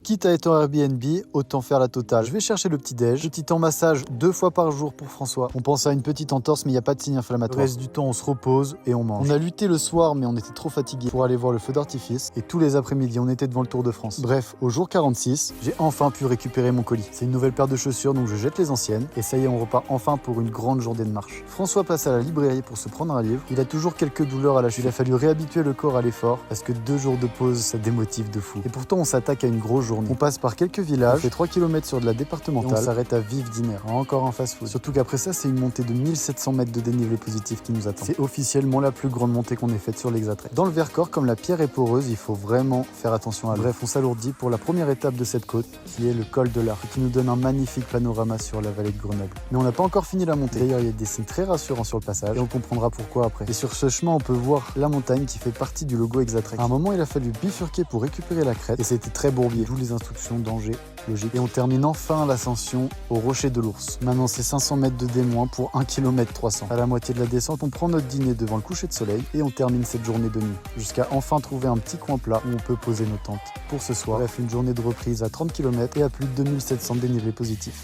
Quitte à être en Airbnb, autant faire la totale. Je vais chercher le petit-déj, petit temps massage 2 fois par jour pour François. On pense à une petite entorse mais il n'y a pas de signe inflammatoire. Le reste du temps on se repose et on mange. On a lutté le soir mais on était trop fatigué pour aller voir le feu d'artifice et tous les après-midi on était devant le Tour de France. Bref, au jour 46, j'ai enfin pu récupérer mon colis. C'est une nouvelle paire de chaussures donc je jette les anciennes et ça y est on repart enfin pour une grande journée de marche. François passe à la librairie pour se prendre un livre. Il a toujours quelques douleurs à la cheville. Il a fallu réhabituer le corps à l'effort parce que 2 jours de pause ça démotive de fou. Et pourtant on s'attaque à une grosse journée. On passe par quelques villages, on fait 3 km sur de la départementale et on s'arrête à Vive Diner, encore un fast-food. Surtout qu'après ça c'est une montée de 1700 mètres de dénivelé positif qui nous attend. C'est officiellement la plus grande montée qu'on ait faite sur l'Hexatrek. Dans le Vercors, comme la pierre est poreuse, il faut vraiment faire attention à l'eau. Bref, on s'alourdit pour la première étape de cette côte qui est le col de l'Arc qui nous donne un magnifique panorama sur la vallée de Grenoble. Mais on n'a pas encore fini la montée. D'ailleurs il y a des signes très rassurants sur le passage et on comprendra pourquoi après. Et sur ce chemin on peut voir la montagne qui fait partie du logo Hexatrek. À un moment il a fallu bifurquer pour récupérer la crête et c'était très bourbier, d'où les instructions danger. Logique. Et on termine enfin l'ascension au rocher de l'Ours. Maintenant c'est 500 mètres de D- pour 1 km 300. À la moitié de la descente, on prend notre dîner devant le coucher de soleil et on termine cette journée de nuit. Jusqu'à enfin trouver un petit coin plat où on peut poser nos tentes. Pour ce soir, bref, une journée de reprise à 30 km et à plus de 2700 dénivelés positifs.